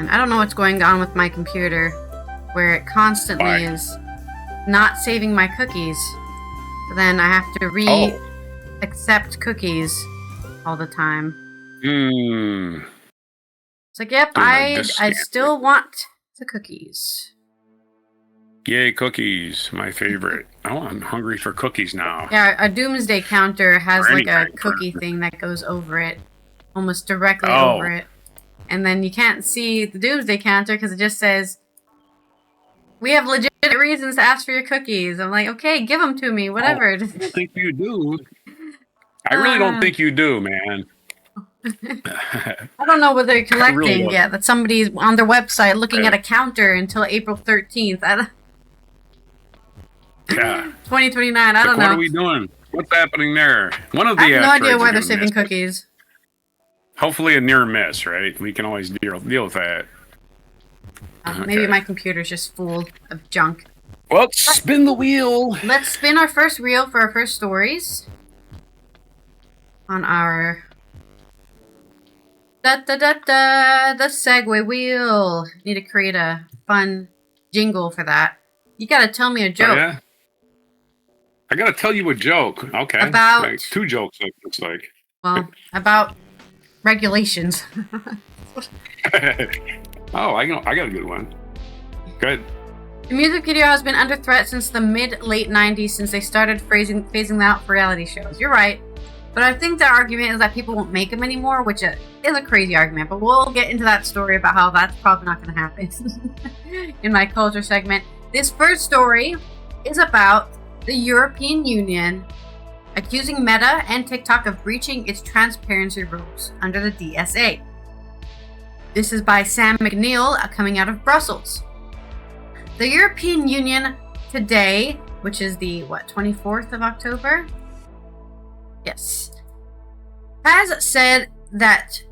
Man, I don't know what's going on with my computer, where it constantly is not saving my cookies. So then I have to accept cookies all the time. It's like, yep, I still want the cookies. Yay, cookies, my favorite. Oh, I'm hungry for cookies now. Yeah, a doomsday counter has like a cookie thing that goes over it, almost directly over it. And then you can't see the doomsday counter because it just says, we have legitimate reasons to ask for your cookies. I'm like, okay, give them to me, whatever. I don't think you do. I really don't think you do, man. I don't know what they're collecting yet. That somebody's on their website looking at a counter until April 13th. Yeah. 2029, I don't know. What are we doing? What's happening there? I have no idea why they're saving cookies. Hopefully a near miss, right? We can always deal with that. Maybe my computer's just full of junk. Well, spin the wheel. Let's spin our first reel for our first stories. On our... the segue wheel. Need to create a fun jingle for that. You gotta tell me a joke. Oh, yeah? I gotta tell you a joke. Okay. About... like 2 jokes, it looks like. Well, about regulations. Oh, I got a good one. Good. The music video has been under threat since the mid-late 90s, since they started phasing them out for reality shows. You're right. But I think the argument is that people won't make them anymore, which is a crazy argument. But we'll get into that story about how that's probably not going to happen in my culture segment. This first story is about the European Union accusing Meta and TikTok of breaching its transparency rules under the DSA. This is by Sam McNeil, coming out of Brussels. The European Union today, which is the, 24th of October? Yes. Has said that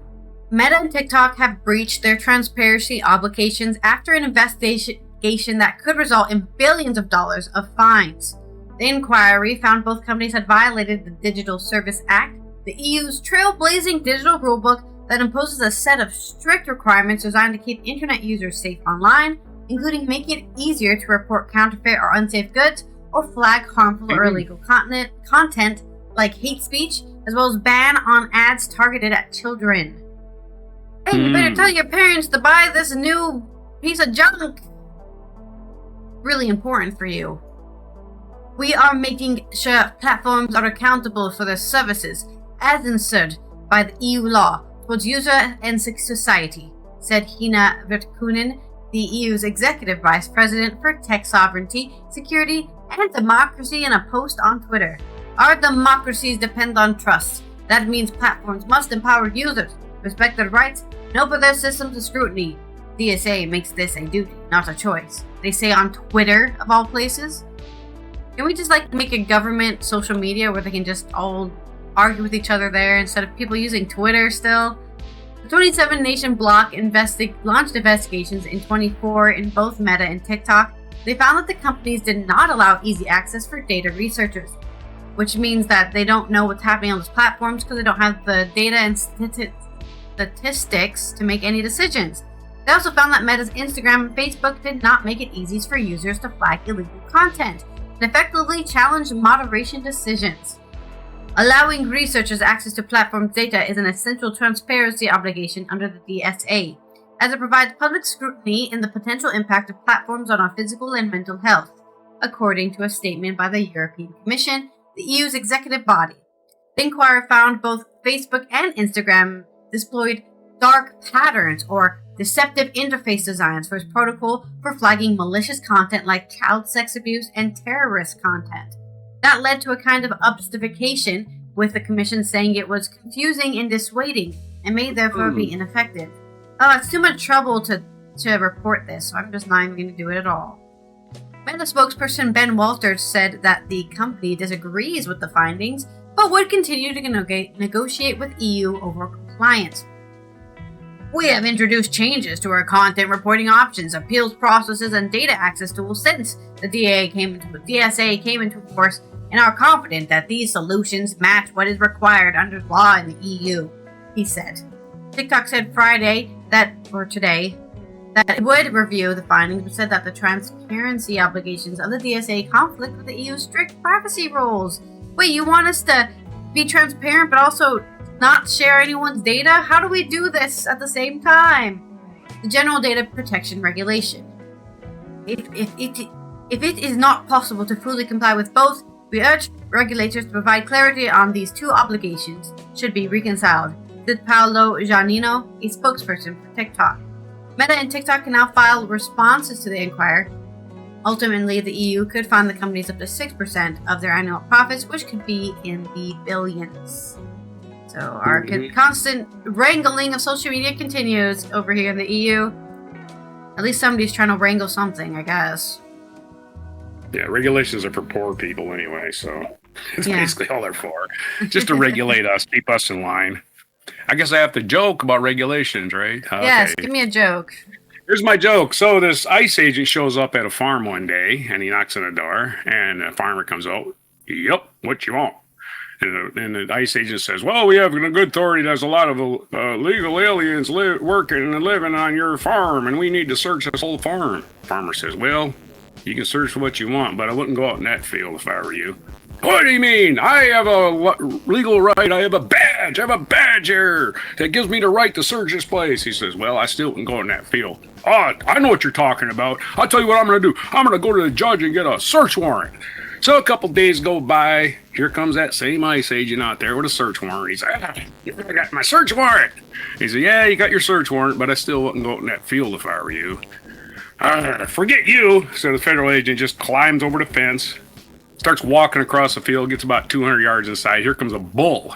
Meta and TikTok have breached their transparency obligations after an investigation that could result in billions of dollars of fines. The inquiry found both companies had violated the Digital Service Act, the EU's trailblazing digital rulebook that imposes a set of strict requirements designed to keep internet users safe online, including making it easier to report counterfeit or unsafe goods or flag harmful or illegal content like hate speech, as well as ban on ads targeted at children. Hey, you better tell your parents to buy this new piece of junk. Really important for you. We are making sure platforms are accountable for their services, as ensured by the EU law towards user and society, said Hina Virkunen, the EU's Executive Vice President for Tech Sovereignty, Security, and Democracy, in a post on Twitter. Our democracies depend on trust. That means platforms must empower users, respect their rights, and open their systems to scrutiny. DSA makes this a duty, not a choice. They say on Twitter, of all places. Can we just make a government social media where they can just all argue with each other there instead of people using Twitter still? The 27-nation bloc launched investigations in 2024 in both Meta and TikTok. They found that the companies did not allow easy access for data researchers, which means that they don't know what's happening on those platforms because they don't have the data and statistics to make any decisions. They also found that Meta's Instagram and Facebook did not make it easy for users to flag illegal content and effectively challenge moderation decisions. Allowing researchers access to platform data is an essential transparency obligation under the DSA, as it provides public scrutiny in the potential impact of platforms on our physical and mental health, according to a statement by the European Commission, the EU's executive body. The inquiry found both Facebook and Instagram displayed dark patterns or deceptive interface designs for its protocol for flagging malicious content like child sex abuse and terrorist content. That led to a kind of obfuscation, with the Commission saying it was confusing and dissuading and may therefore be ineffective. Oh, it's too much trouble to report this, so I'm just not even going to do it at all. Meta spokesperson Ben Walters said that the company disagrees with the findings, but would continue to negotiate with EU over compliance. We have introduced changes to our content reporting options, appeals processes, and data access tools since the DSA came into force, and are confident that these solutions match what is required under law in the EU, he said. TikTok said today, that it would review the findings, but said that the transparency obligations of the DSA conflict with the EU's strict privacy rules. Wait, you want us to be transparent but also not share anyone's data? How do we do this at the same time? The General Data Protection Regulation. If it is not possible to fully comply with both, we urge regulators to provide clarity on these two obligations should be reconciled, said Paolo Giannino, a spokesperson for TikTok. Meta and TikTok can now file responses to the inquiry. Ultimately, the EU could fine the companies up to 6% of their annual profits, which could be in the billions. So our constant wrangling of social media continues over here in the EU. At least somebody's trying to wrangle something, I guess. Yeah, regulations are for poor people anyway, so it's basically all they're for. Just to regulate us, keep us in line. I guess I have to joke about regulations, right? Yes, give me a joke. Here's my joke. So this ICE agent shows up at a farm one day, and he knocks on the door, and a farmer comes out. Yep, what you want? And the ICE agent says, well, we have a good authority. There's a lot of illegal aliens working and living on your farm, and we need to search this whole farm. Farmer says, well, you can search for what you want, but I wouldn't go out in that field if I were you. What do you mean? I have a legal right. I have a badge. I have a badge here that gives me the right to search this place. He says, well, I still can go in that field. Oh, I know what you're talking about. I'll tell you what I'm going to do. I'm going to go to the judge and get a search warrant. So a couple days go by. Here comes that same ICE agent out there with a search warrant. He's like, I got my search warrant. He said, yeah, you got your search warrant, but I still wouldn't go out in that field if I were you. Forget you. So the federal agent just climbs over the fence, starts walking across the field, gets about 200 yards inside. Here comes a bull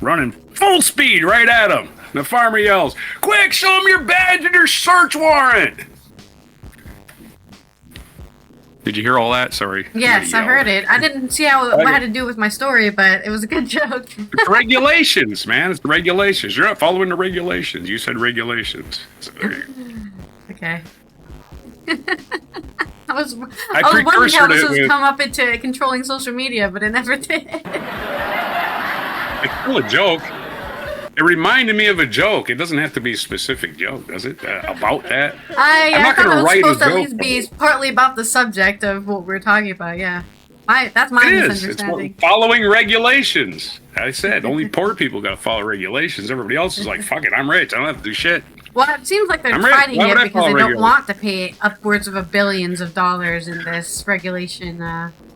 running full speed right at him. The farmer yells, quick, show him your badge and your search warrant. Did you hear all that? Sorry. Yes, I heard it. I didn't see how it had to do with my story, but it was a good joke. It's regulations, man. It's the regulations. You're not following the regulations. You said regulations. So okay. I was wondering how this was come up into controlling social media, but it never did. It's still a joke. It reminded me of a joke. It doesn't have to be a specific joke, does it? About that? I'm not going to write a joke. It's supposed to at least be partly about the subject of what we're talking about, yeah. That's my misunderstanding. It's following regulations. I said, only poor people got to follow regulations. Everybody else is like, fuck it, I'm rich. I don't have to do shit. Well, it seems like they're fighting it because they don't want to pay upwards of billions of dollars in this regulation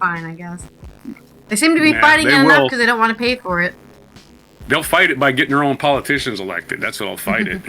fine, I guess. They seem to be fighting it enough because they don't want to pay for it. They'll fight it by getting their own politicians elected. That's what they'll fight it.